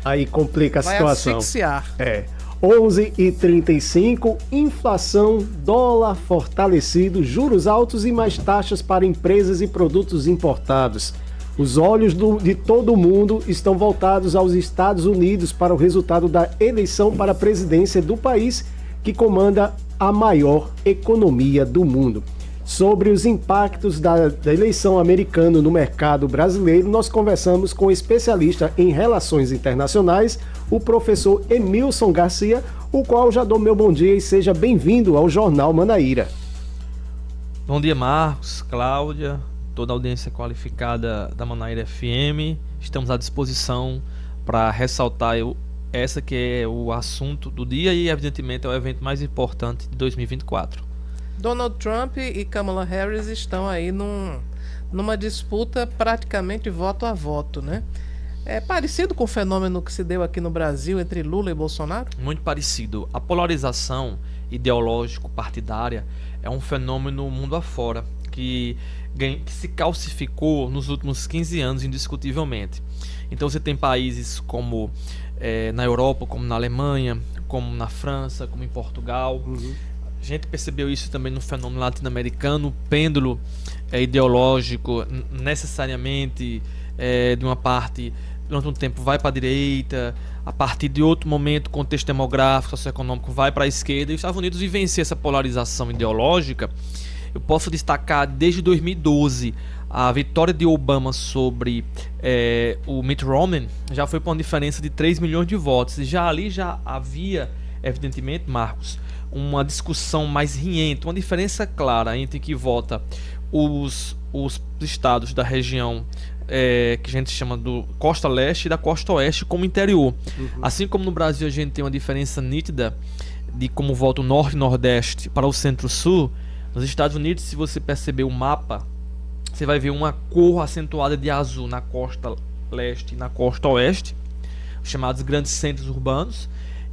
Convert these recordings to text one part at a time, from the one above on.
Aí complica a Vai situação. asfixiar. 11h35, inflação, dólar fortalecido, juros altos e mais taxas para empresas e produtos importados. Os olhos de todo mundo estão voltados aos Estados Unidos para o resultado da eleição para a presidência do país que comanda a maior economia do mundo. Sobre os impactos da eleição americana no mercado brasileiro, nós conversamos com o especialista em relações internacionais, o professor Emilson Garcia, o qual já dou meu bom dia e seja bem-vindo ao Jornal Manaíra. Bom dia, Marcos, Cláudia, toda a audiência qualificada da Manaíra FM. Estamos à disposição para ressaltar essa que é o assunto do dia e, evidentemente, é o evento mais importante de 2024. Donald Trump e Kamala Harris estão aí numa disputa praticamente voto a voto, né? É parecido com o fenômeno que se deu aqui no Brasil entre Lula e Bolsonaro? Muito parecido. A polarização ideológico-partidária é um fenômeno mundo afora que se calcificou nos últimos 15 anos indiscutivelmente. Então você tem países como na Europa, como na Alemanha, como na França, como em Portugal. A gente percebeu isso também no fenômeno latino-americano, o pêndulo ideológico necessariamente de uma parte, durante um tempo, vai para a direita, a partir de outro momento, contexto demográfico, socioeconômico, vai para a esquerda, e os Estados Unidos vivenciam essa polarização ideológica. Eu posso destacar desde 2012 a vitória de Obama sobre o Mitt Romney, já foi por uma diferença de 3 milhões de votos, e já ali já havia, evidentemente, Marcos, uma discussão mais riente, uma diferença clara entre que vota os estados da região que a gente chama do Costa Leste e da Costa Oeste como interior. Assim como no Brasil a gente tem uma diferença nítida de como vota o Norte e Nordeste para o Centro-Sul, nos Estados Unidos, se você perceber o mapa, você vai ver uma cor acentuada de azul na Costa Leste e na Costa Oeste, os chamados grandes centros urbanos,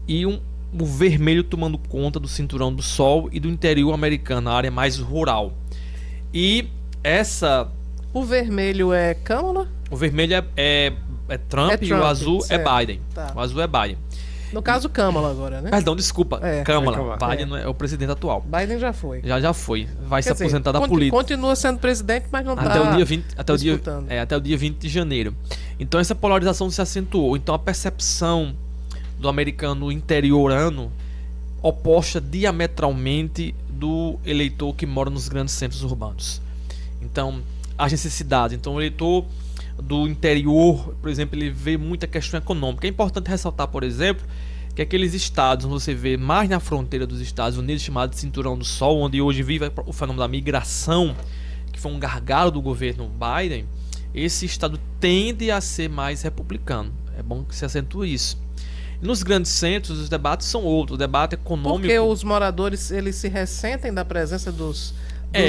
e o vermelho tomando conta do cinturão do Sol e do interior americano, a área mais rural. E o vermelho é Kamala? O vermelho é Trump e o azul certo. é Biden. Tá. O azul é Biden. No caso, Kamala agora, né? Perdão, desculpa. Kamala. Kamala. Biden é o presidente atual. Biden já foi. Já foi. Vai se Quer dizer, aposentar da política. Continua sendo presidente, mas não está Até o dia 20, disputando. até o dia 20 de janeiro. Então essa polarização se acentuou. Então a percepção do americano interiorano oposta diametralmente do eleitor que mora nos grandes centros urbanos. Então, as necessidades. Então, o eleitor do interior, por exemplo, ele vê muita questão econômica. É importante ressaltar, por exemplo, que aqueles estados onde você vê mais na fronteira dos Estados Unidos, chamado de Cinturão do Sol, onde hoje vive o fenômeno da migração, que foi um gargalo do governo Biden, esse estado tende a ser mais republicano. É bom que se acentue isso. Nos grandes centros, os debates são outros. O debate econômico... Porque os moradores, eles se ressentem da presença dos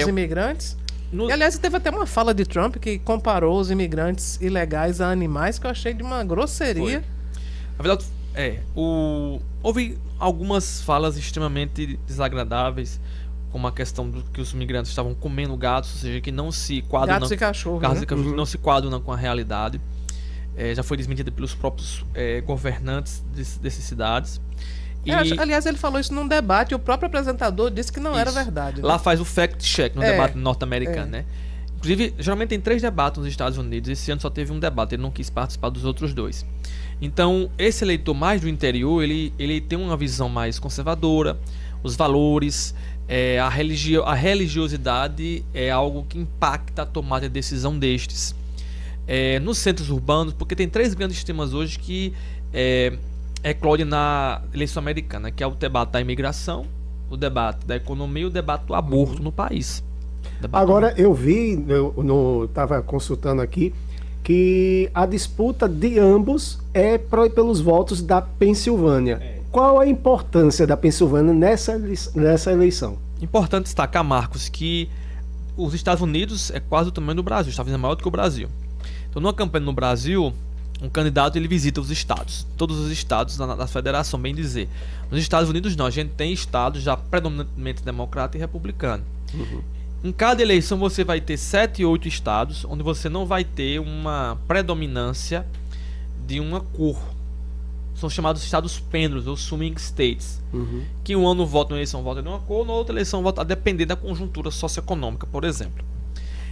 imigrantes? E, aliás, teve até uma fala de Trump que comparou os imigrantes ilegais a animais, que eu achei de uma grosseria. Na verdade, houve algumas falas extremamente desagradáveis, como a questão do que os imigrantes estavam comendo gatos, ou seja, que não se quadram... Gatos e cachorros, né? Não se quadram com a realidade. Já foi desmentida pelos próprios governantes dessas cidades. Aliás, ele falou isso num debate e o próprio apresentador disse que não era verdade. Lá faz o fact-check no debate norte-americano, né? Inclusive, geralmente tem 3 debates nos Estados Unidos. Esse ano só teve um debate, ele não quis participar dos outros 2. Então, esse eleitor mais do interior, ele tem uma visão mais conservadora, os valores, a religiosidade é algo que impacta a tomada de decisão destes. Nos centros urbanos, porque tem 3 grandes temas hoje que eclodem na eleição americana, que é o debate da imigração, o debate da economia e o debate do aborto no país. Agora, eu vi, estava consultando aqui, que a disputa de ambos é pelos votos da Pensilvânia. Qual a importância da Pensilvânia nessa eleição? Importante destacar, Marcos, que os Estados Unidos é quase o tamanho do Brasil, os Estados Unidos é maior do que o Brasil. Então, numa campanha no Brasil, um candidato ele visita os estados, todos os estados da federação, bem dizer. Nos Estados Unidos não, a gente tem estados já predominantemente democrata e republicano. Em cada eleição você vai ter 7 ou 8 estados onde você não vai ter uma predominância de uma cor. são chamados estados pêndulos, ou swing states, Uhum. que um ano vota numa eleição vota de uma cor, na outra eleição vota a depender da conjuntura socioeconômica, por exemplo.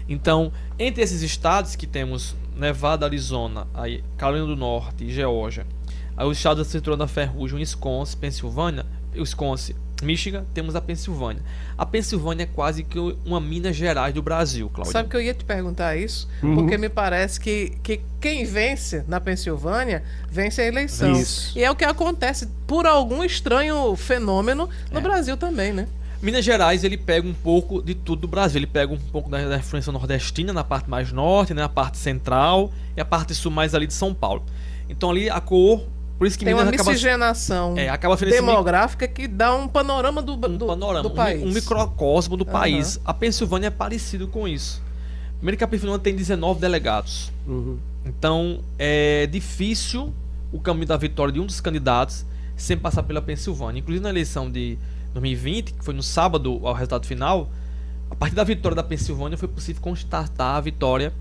Então, entre esses estados que temos Nevada, Arizona, aí Carolina do Norte e Geórgia, aí os estados da cintura da ferrugem, Wisconsin, Pensilvânia, Wisconsin, Michigan, temos a Pensilvânia. A Pensilvânia é quase que uma Minas Gerais do Brasil, Cláudia. Sabe que eu ia te perguntar isso? Uhum. Porque me parece que quem vence na Pensilvânia vence a eleição. Isso. E é o que acontece por algum estranho fenômeno no Brasil também, né? Minas Gerais, ele pega um pouco de tudo do Brasil. Ele pega um pouco da influência nordestina na parte mais norte, né, na parte central, e a parte sul mais ali de São Paulo. Então ali a cor, por isso que Tem uma Minas miscigenação acaba sendo esse demográfica que dá um panorama do panorama, país. um microcosmo do país. A Pensilvânia é parecido com isso. Primeiro que a Pensilvânia tem 19 delegados. Uhum. Então é difícil o caminho da vitória de um dos candidatos sem passar pela Pensilvânia. Inclusive na eleição de 2020, que foi no sábado ao resultado final, a partir da vitória da Pensilvânia foi possível constatar a vitória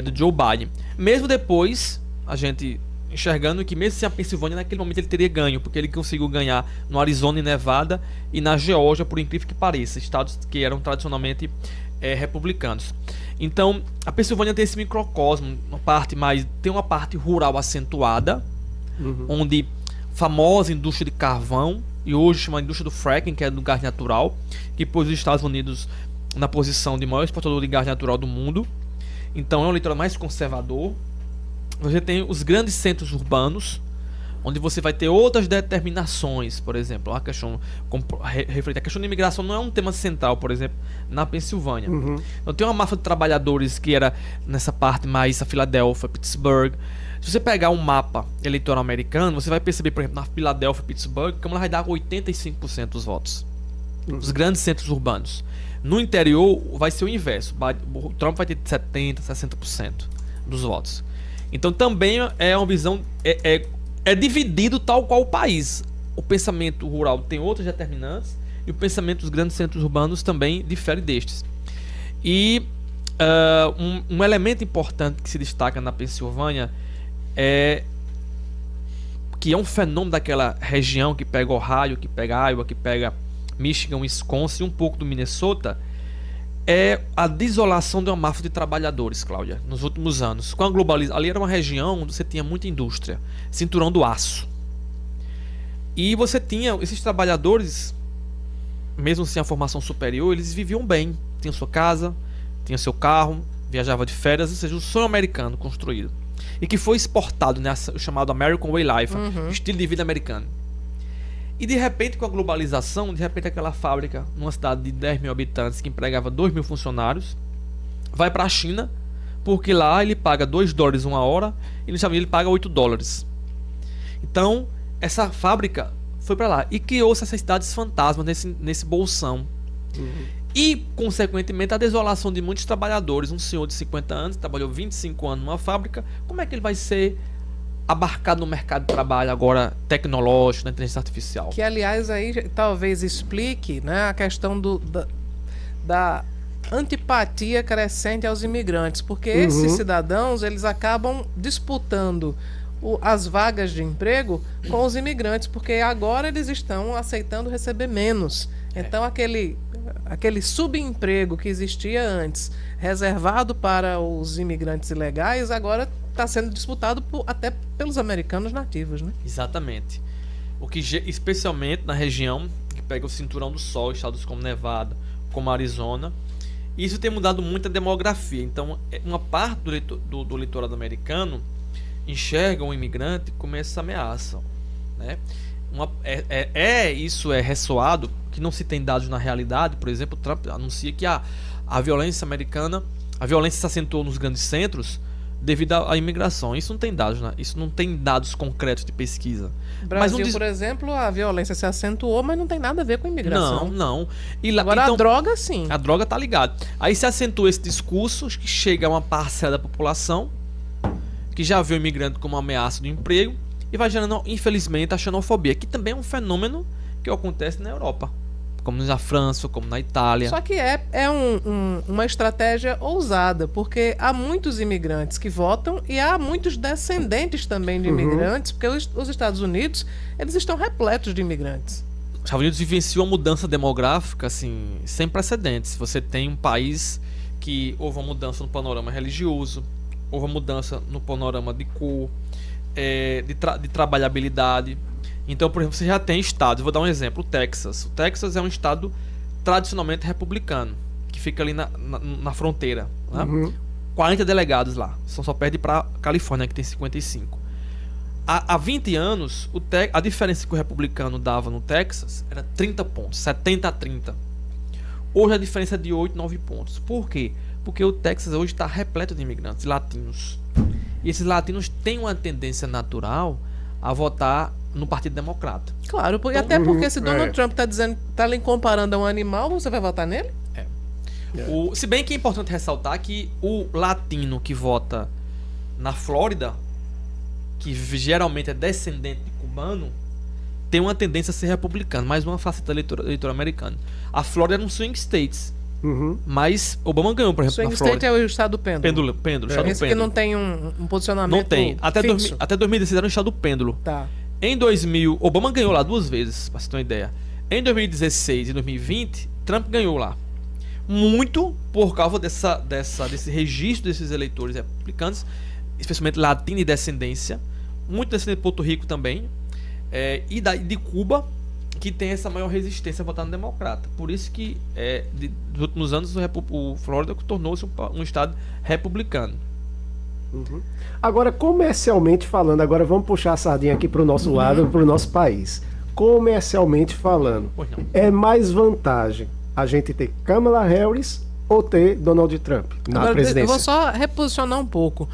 do Joe Biden. Mesmo depois, a gente enxergando que mesmo sem a Pensilvânia, naquele momento ele teria ganho, porque ele conseguiu ganhar no Arizona e Nevada e na Geórgia, por incrível que pareça, estados que eram tradicionalmente republicanos. Então, a Pensilvânia tem esse microcosmo, tem uma parte rural acentuada, onde famosa indústria de carvão, e hoje chama indústria do fracking, que é do gás natural, que pôs os Estados Unidos na posição de maior exportador de gás natural do mundo. Então é um litoral mais conservador. Você tem os grandes centros urbanos, onde você vai ter outras determinações, por exemplo, a questão referente à questão de imigração não é um tema central, por exemplo, na Pensilvânia. Então tem uma máfia de trabalhadores que era nessa parte mais a Filadélfia, Pittsburgh. Se você pegar um mapa eleitoral americano, você vai perceber, por exemplo, na Filadélfia, Pittsburgh, que ela vai dar 85% dos votos. Os grandes centros urbanos. No interior vai ser o inverso. O Trump vai ter 70%, 60% dos votos. Então também é uma visão, é dividido tal qual o país. O pensamento rural tem outros determinantes e o pensamento dos grandes centros urbanos também difere destes. E um elemento importante que se destaca na Pensilvânia que é um fenômeno daquela região que pega Ohio, que pega Iowa, que pega Michigan, Wisconsin e um pouco do Minnesota, é a desolação de uma máfia de trabalhadores, Cláudia, nos últimos anos. Com a globalização, ali era uma região onde você tinha muita indústria, cinturão do aço. E você tinha esses trabalhadores, mesmo sem a formação superior, eles viviam bem, tinham sua casa, tinham seu carro, viajava de férias, ou seja, o sonho americano construído. E que foi exportado nessa chamado American Way Life, estilo de vida americano. E de repente, com a globalização, de repente aquela fábrica, numa cidade de 10 mil habitantes, que empregava 2 mil funcionários, vai para a China, porque lá ele paga $2 uma hora, e nos Estados Unidos ele paga $8. Então, essa fábrica foi para lá, e criou-se essas cidades fantasmas nesse bolsão. E, consequentemente, a desolação de muitos trabalhadores. Um senhor de 50 anos, trabalhou 25 anos numa fábrica, como é que ele vai ser abarcado no mercado de trabalho agora tecnológico, na inteligência artificial? Que, aliás, aí talvez explique, né, a questão da antipatia crescente aos imigrantes, porque esses cidadãos, eles acabam disputando as vagas de emprego com os imigrantes, porque agora eles estão aceitando receber menos. Então aquele subemprego que existia antes, reservado para os imigrantes ilegais, agora está sendo disputado até pelos americanos nativos, né? Exatamente. O que especialmente na região que pega o cinturão do sol, estados como Nevada, como Arizona, isso tem mudado muito a demografia. Então, uma parte do eleitorado americano enxerga o imigrante como essa ameaça, né? Isso é ressoado, que não se tem dados na realidade. Por exemplo, Trump anuncia que a violência americana, a violência se acentuou nos grandes centros devido à imigração. Isso não tem dados, né? Isso não tem dados concretos de pesquisa. Brasil, por exemplo, a violência se acentuou, mas não tem nada a ver com imigração. Não. Agora então, a droga, sim. A droga tá ligada. Aí se acentua esse discurso que chega a uma parcela da população que já vê o imigrante como uma ameaça do emprego e vai gerando, infelizmente, a xenofobia, que também é um fenômeno que acontece na Europa. como na França, como na Itália. Só que é uma estratégia ousada, porque há muitos imigrantes que votam e há muitos descendentes também de imigrantes, porque os Estados Unidos, eles estão repletos de imigrantes. Os Estados Unidos vivenciou uma mudança demográfica assim, sem precedentes. Você tem um país que houve uma mudança no panorama religioso, houve uma mudança no panorama de cor, de trabalhabilidade. Então, por exemplo, você já tem estados, vou dar um exemplo, o Texas. O Texas é um estado tradicionalmente republicano, que fica ali na fronteira, né? 40 delegados lá, só perde para a Califórnia, que tem 55. Há 20 anos, a diferença que o republicano dava no Texas era 30 pontos, 70 a 30. Hoje a diferença é de 8, 9 pontos. Por quê? Porque o Texas hoje está repleto de imigrantes latinos. E esses latinos têm uma tendência natural a votar no Partido Democrata. Claro, e até porque se Donald Trump está lhe comparando a um animal, você vai votar nele? Se bem que é importante ressaltar que o latino que vota na Flórida, que geralmente é descendente de cubano, tem uma tendência a ser republicano, mais uma faceta eleitor americano. A Flórida é um swing states, mas Obama ganhou, por exemplo, swing na Flórida. State é o estado do pêndulo. Pêndulo, Esse que não tem um posicionamento não tem. Até 2016 era um estado do pêndulo. Tá. Em 2000, Obama ganhou lá 2 vezes, pra você ter uma ideia. Em 2016 e 2020, Trump ganhou lá. Muito por causa desse registro desses eleitores republicanos, especialmente latino e descendência, muito descendente de Porto Rico também, e de Cuba, que tem essa maior resistência a votar no democrata. Por isso que, nos últimos anos, o Flórida tornou-se um estado republicano. Agora, comercialmente falando, agora vamos puxar a sardinha aqui para o nosso lado, para o nosso país. Comercialmente falando, é mais vantagem a gente ter Kamala Harris ou ter Donald Trump na agora, presidência? Eu vou só reposicionar um pouco.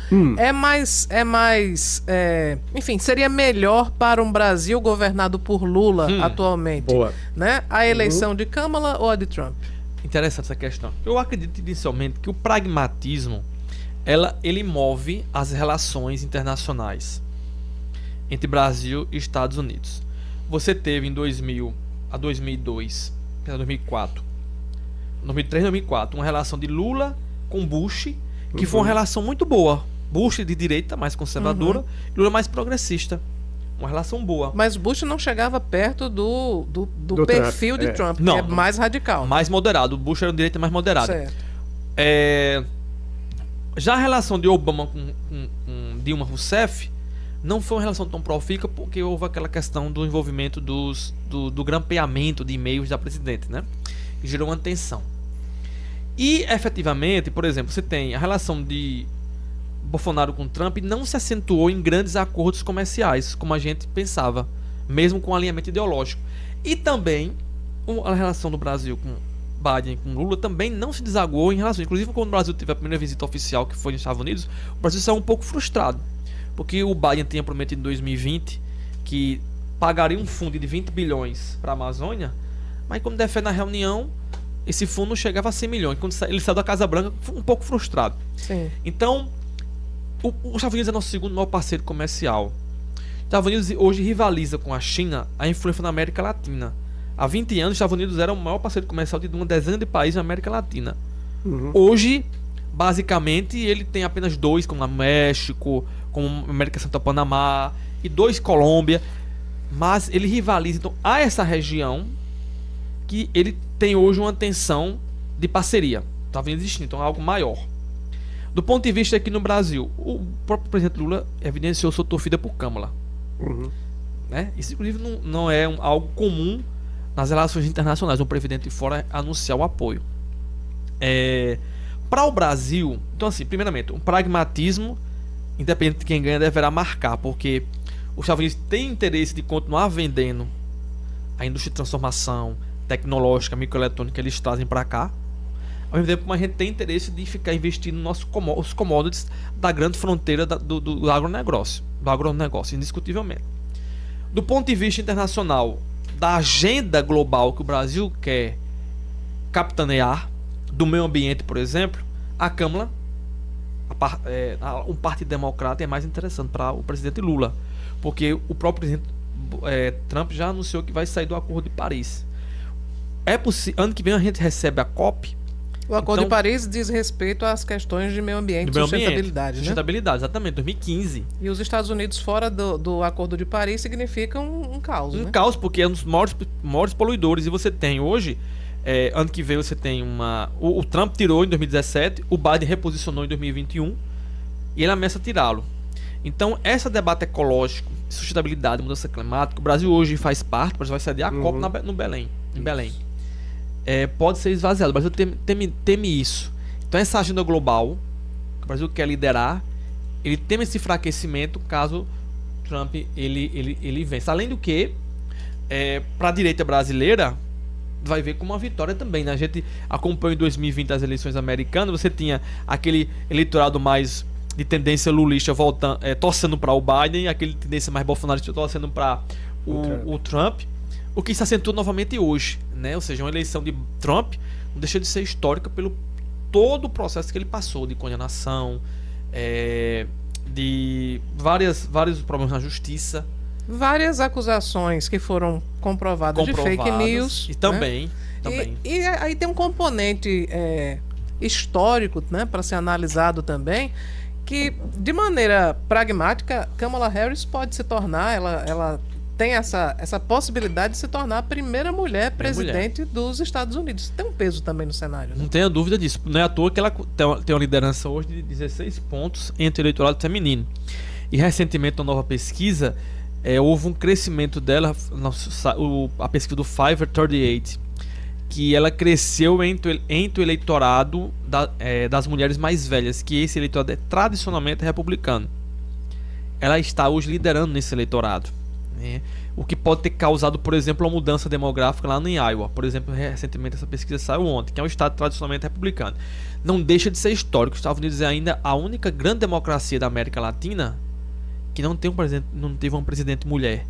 Enfim, seria melhor para um Brasil governado por Lula atualmente, Boa. Né? A eleição de Kamala ou a de Trump? Interessante essa questão. Eu acredito inicialmente que o pragmatismo ele move as relações internacionais entre Brasil e Estados Unidos. Você teve em 2000 a 2002, a 2004, 2003 e 2004, uma relação de Lula com Bush, que foi uma relação muito boa. Bush de direita, mais conservadora, e Lula mais progressista. Uma relação boa. Mas Bush não chegava perto do perfil Trump, de Trump, não, que é mais radical. Mais moderado. O Bush era um direita mais moderado. Certo. Já a relação de Obama com Dilma Rousseff não foi uma relação tão profícua, porque houve aquela questão do envolvimento do grampeamento de e-mails da presidente, né? Que gerou uma tensão. E, efetivamente, por exemplo, você tem a relação de Bolsonaro com Trump não se acentuou em grandes acordos comerciais, como a gente pensava, mesmo com alinhamento ideológico. E também a relação do Brasil com Biden com Lula também não se desagou em relação. Inclusive, quando o Brasil teve a primeira visita oficial, que foi nos Estados Unidos, o Brasil saiu um pouco frustrado, porque o Biden tinha prometido em 2020 que pagaria um fundo de 20 bilhões para a Amazônia, mas como defende na reunião, esse fundo chegava a 100 milhões. Quando ele saiu da Casa Branca, foi um pouco frustrado. Sim. Então, os Estados Unidos é nosso segundo maior parceiro comercial. Os Estados Unidos hoje rivaliza com a China a influência na América Latina. Há 20 anos, os Estados Unidos era o maior parceiro comercial de uma dezena de países na América Latina. Hoje, basicamente, ele tem apenas 2, como o México, como a América Central, Panamá, e 2 Colômbia. Mas ele rivaliza. Então, há essa região que ele tem hoje uma tensão de parceria. Está vindo existindo, então é algo maior. Do ponto de vista aqui no Brasil, o próprio presidente Lula evidenciou sua torcida por Kamala. Né? Isso, inclusive, não é algo comum nas relações internacionais, um presidente de fora anunciar o apoio. Para o Brasil, então assim, primeiramente, um pragmatismo, independente de quem ganha, deverá marcar, porque os Estados Unidos têm interesse de continuar vendendo a indústria de transformação tecnológica, microeletrônica que eles trazem para cá, ao mesmo tempo que a gente tem interesse de ficar investindo nos nossos commodities da grande fronteira do agronegócio, indiscutivelmente. Do ponto de vista internacional, da agenda global que o Brasil quer capitanear, do meio ambiente, por exemplo, a Câmara, um partido democrata é mais interessante para o presidente Lula, porque o próprio presidente Trump já anunciou que vai sair do Acordo de Paris. Ano que vem a gente recebe a COP. O Acordo Então, de Paris diz respeito às questões de meio ambiente e sustentabilidade, né? Sustentabilidade, exatamente, 2015. E os Estados Unidos fora do Acordo de Paris significam um caos, né? Um caos, porque é um dos maiores poluidores. E você tem hoje, ano que vem você tem o Trump tirou em 2017, o Biden reposicionou em 2021 e ele ameaça tirá-lo. Então, esse debate ecológico, sustentabilidade, mudança climática, o Brasil hoje faz parte, o Brasil vai sediar a COP em Belém. Pode ser esvaziado. O Brasil teme isso. Então essa agenda global que o Brasil quer liderar, ele teme esse enfraquecimento caso Trump ele vença. Além do que, para a direita brasileira, vai ver como uma vitória também, né? A gente acompanhou em 2020 as eleições americanas, você tinha aquele eleitorado mais de tendência lulista torcendo para o Biden, aquele tendência mais bolsonarista torcendo para o Trump. O que se acentua novamente hoje, né? Ou seja, uma eleição de Trump não deixa de ser histórica pelo todo o processo que ele passou de condenação, de vários problemas na justiça. Várias acusações que foram comprovadas de fake news. E também. E aí tem um componente histórico, né, para ser analisado também, que de maneira pragmática, Kamala Harris pode se tornar, ela tem essa possibilidade de se tornar a primeira mulher presidente dos Estados Unidos. Tem um peso também no cenário, né? Não tenha dúvida disso. Não é à toa que ela tem uma liderança hoje de 16 pontos entre o eleitorado feminino. E recentemente, uma nova pesquisa, houve um crescimento dela, a pesquisa do Fiverr 38, que ela cresceu entre o eleitorado das mulheres mais velhas, que esse eleitorado é tradicionalmente republicano. Ela está hoje liderando nesse eleitorado. O que pode ter causado, por exemplo, uma mudança demográfica lá em Iowa. Por exemplo, recentemente essa pesquisa saiu ontem, que é um estado tradicionalmente republicano. Não deixa de ser histórico. Os Estados Unidos é ainda a única grande democracia da América Latina que não teve uma presidente mulher.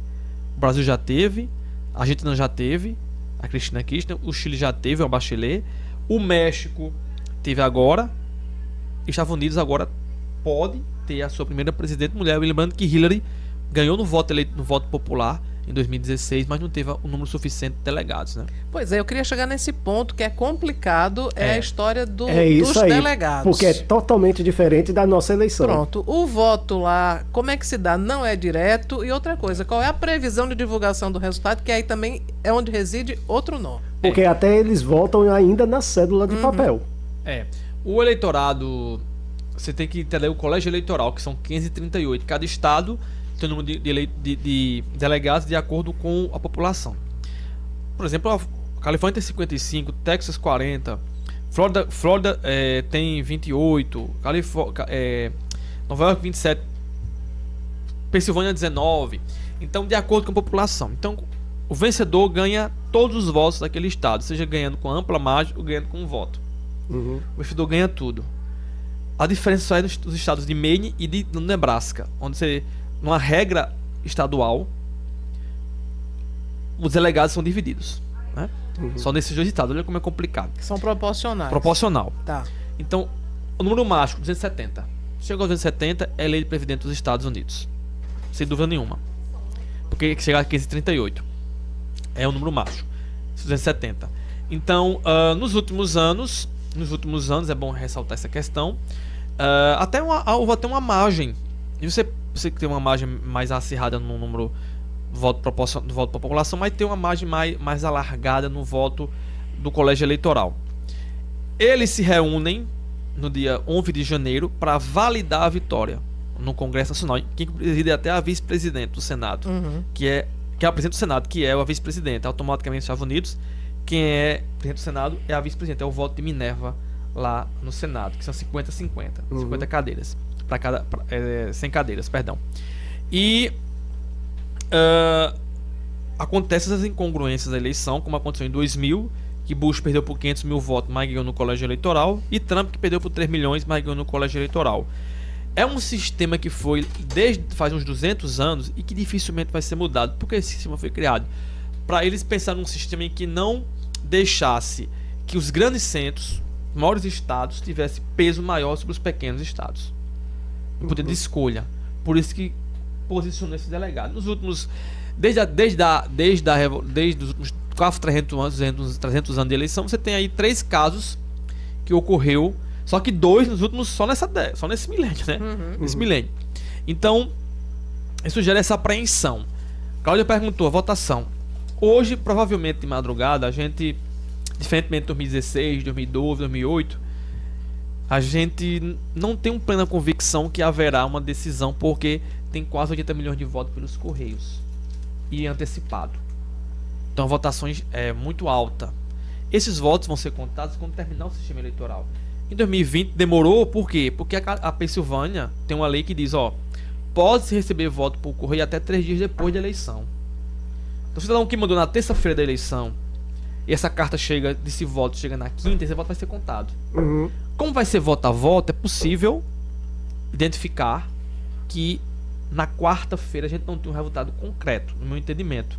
O Brasil já teve, a Argentina já teve, a Cristina Kirchner, o Chile já teve, a Bachelet, o México teve agora, e os Estados Unidos agora pode ter a sua primeira presidente mulher. Lembrando que Hillary ganhou no voto popular em 2016, mas não teve um número suficiente de delegados, né? Pois é, eu queria chegar nesse ponto que é complicado, a história dos isso aí, delegados. Porque é totalmente diferente da nossa eleição. Pronto, o voto lá, como é que se dá? Não é direto. E outra coisa, qual é a previsão de divulgação do resultado? Que aí também é onde reside outro nó. Porque até eles votam ainda na cédula de papel. O eleitorado, você tem que entender o colégio eleitoral, que são 538. Cada estado tem o número de delegados de acordo com a população. Por exemplo, a Califórnia tem 55, Texas 40, Flórida tem 28, Nova York 27, Pensilvânia 19. Então, de acordo com a população. Então, o vencedor ganha todos os votos daquele estado, seja ganhando com ampla margem ou ganhando com um voto. O vencedor ganha tudo. A diferença só é nos estados de Maine e de Nebraska, onde você, numa regra estadual, os delegados são divididos, né? Só nesses dois estados. Olha como é complicado. São proporcionais. Proporcional. Tá. Então, o número mágico, 270. Chegou a 270, é eleito presidente dos Estados Unidos. Sem dúvida nenhuma. Porque chegar a 538 é o número mágico. 270. Então, nos últimos anos, é bom ressaltar essa questão, houve até uma margem. E você tem uma margem mais acirrada no número do voto para a população, mas tem uma margem mais alargada no voto do colégio eleitoral. Eles se reúnem no dia 11 de janeiro para validar a vitória no Congresso Nacional. Quem preside é até a vice-presidente do Senado, que é a presidente do Senado, que é a vice-presidente. Automaticamente nos Estados Unidos, quem é presidente do Senado é a vice-presidente. É o voto de Minerva lá no Senado, que são 50-50, 50 cadeiras. 100 cadeiras, perdão. E acontecem essas incongruências da eleição, como aconteceu em 2000, que Bush perdeu por 500 mil votos, mas ganhou no colégio eleitoral, e Trump, que perdeu por 3 milhões, mas ganhou no colégio eleitoral. É um sistema que foi desde faz uns 200 anos e que dificilmente vai ser mudado. Porque esse sistema foi criado para eles pensarem num sistema em que não deixasse que os grandes centros, maiores estados, tivessem peso maior sobre os pequenos estados. O poder de escolha. Por isso que posicionou esse delegado. Nos últimos, desde os últimos quase 300 anos de eleição, você tem aí 3 casos que ocorreu, só que 2 nos últimos, só nesse milênio, né? Nesse milênio. Então, isso gera essa apreensão. Cláudia perguntou, a votação. Hoje, provavelmente de madrugada, a gente, diferentemente de 2016, 2012, 2008, a gente não tem uma plena convicção que haverá uma decisão, porque tem quase 80 milhões de votos pelos Correios e antecipado. Então a votação é muito alta. Esses votos vão ser contados quando terminar o sistema eleitoral. Em 2020 demorou, por quê? Porque a Pensilvânia tem uma lei que diz, pode-se receber voto por correio até 3 dias depois da eleição. Então, o cidadão que mandou na terça-feira da eleição, e essa carta desse voto chega na quinta, esse voto vai ser contado. Como vai ser voto a voto, é possível identificar que na quarta-feira a gente não tem um resultado concreto, no meu entendimento.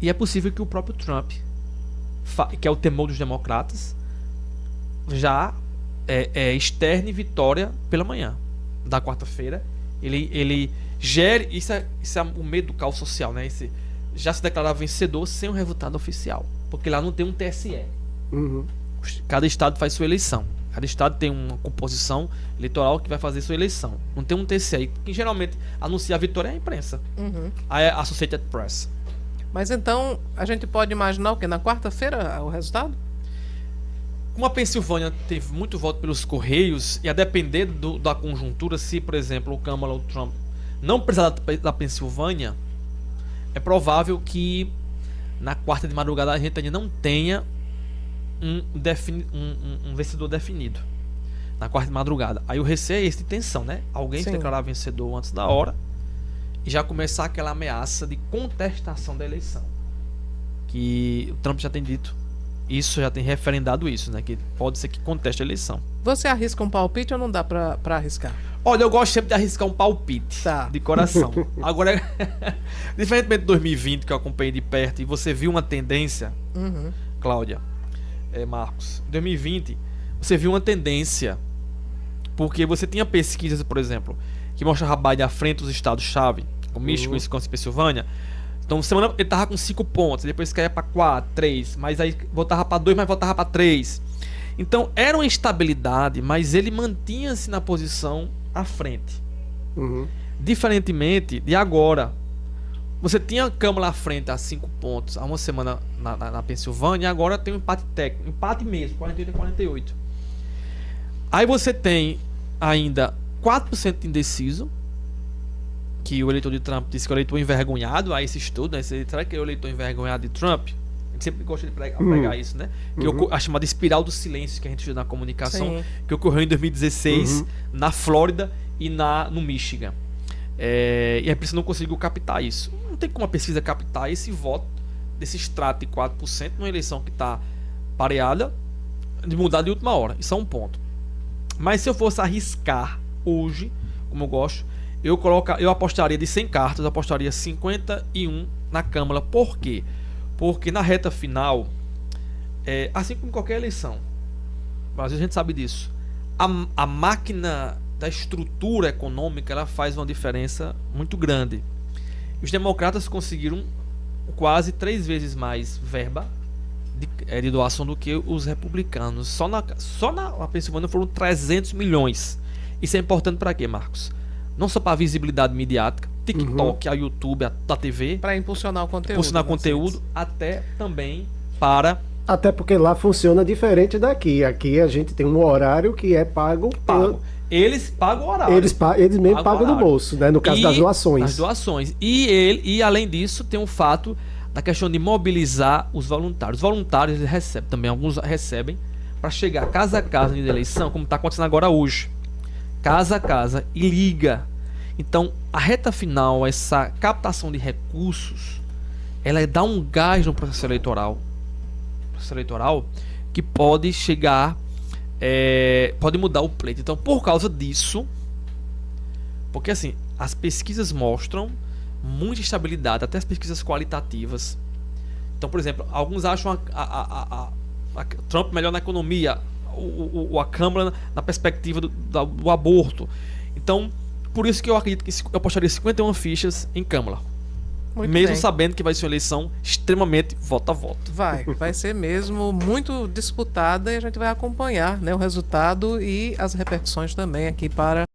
E é possível que o próprio Trump, que é o temor dos democratas, já externe vitória pela manhã da quarta-feira. Ele gere, isso é o medo do caos social, né? Já se declarar vencedor sem um resultado oficial, porque lá não tem um TSE. Cada estado faz sua eleição, cada estado tem uma composição eleitoral que vai fazer sua eleição. Não tem um TSE, que geralmente anuncia a vitória é a imprensa, a Associated Press. Mas então a gente pode imaginar o quê? Na quarta-feira o resultado? Como a Pensilvânia teve muito voto pelos Correios, e a depender da conjuntura, se por exemplo o Kamala ou o Trump não precisar da Pensilvânia, é provável que na quarta de madrugada a gente ainda não tenha um vencedor definido. Na quarta de madrugada. Aí o receio é esse de tensão, né? Alguém se declarar vencedor antes da hora e já começar aquela ameaça de contestação da eleição. Que o Trump já tem dito. Isso já tem referendado isso, né? Que pode ser que conteste a eleição. Você arrisca um palpite ou não dá pra arriscar? Olha, eu gosto sempre de arriscar um palpite, de coração. Agora, diferentemente de 2020, que eu acompanhei de perto, e você viu uma tendência, Cláudia, Marcos, em 2020, você viu uma tendência, porque você tinha pesquisas, por exemplo, que mostravam Biden à frente dos estados-chave, como Michigan, Wisconsin e Pensilvânia. Então, semana ele tava com 5 pontos, depois caía para 4, 3, mas aí voltava para 2, mas voltava para 3. Então, era uma instabilidade, mas ele mantinha-se na posição à frente. Diferentemente de agora. Você tinha a Câmara à frente a 5 pontos há uma semana na Pensilvânia, e agora tem um empate técnico, empate mesmo, 48 a 48. Aí você tem ainda 4% indeciso, que o eleitor de Trump disse que é o eleitor envergonhado. Aí esse estudo, né? Será que é o eleitor envergonhado de Trump? A gente sempre gosta de pregar isso, né? Que a chamada espiral do silêncio que a gente estuda na comunicação, que ocorreu em 2016 na Flórida e no Michigan. E a pesquisa não conseguiu captar isso. Não tem como a pesquisa captar esse voto desse extrato de 4% numa eleição que está pareada, de mudar de última hora. Isso é um ponto. Mas se eu fosse arriscar hoje, como eu gosto, eu apostaria de 100 cartas, eu apostaria 51 na Câmara. Por quê? Porque na reta final, assim como qualquer eleição, no Brasil a gente sabe disso, a máquina da estrutura econômica, ela faz uma diferença muito grande. Os democratas conseguiram quase 3 vezes mais verba de doação do que os republicanos. Só na Pensilvânia foram 300 milhões. Isso é importante para quê, Marcos? Não só para visibilidade midiática, TikTok, a YouTube, a TV. Para impulsionar o conteúdo. Impulsionar conteúdo, até também para... Até porque lá funciona diferente daqui. Aqui a gente tem um horário que é pago. Eles pagam o horário. Eles mesmo pagam do bolso, né? No caso das doações. As doações. E além disso, tem o fato da questão de mobilizar os voluntários. Os voluntários eles recebem também, alguns recebem, para chegar casa a casa de eleição, como está acontecendo agora hoje. Casa a casa e liga. Então, a reta final, essa captação de recursos, ela dá um gás no processo eleitoral. Que pode chegar, pode mudar o pleito. Então, por causa disso, porque assim, as pesquisas mostram muita estabilidade, até as pesquisas qualitativas. Então, por exemplo, alguns acham a Trump melhor na economia, a Câmara na perspectiva do aborto. Então, Por isso que eu acredito que eu apostaria 51 fichas em Câmara. Muito Mesmo bem. sabendo que vai ser uma eleição extremamente voto a voto. Vai ser mesmo muito disputada e a gente vai acompanhar, né, o resultado e as repercussões também aqui para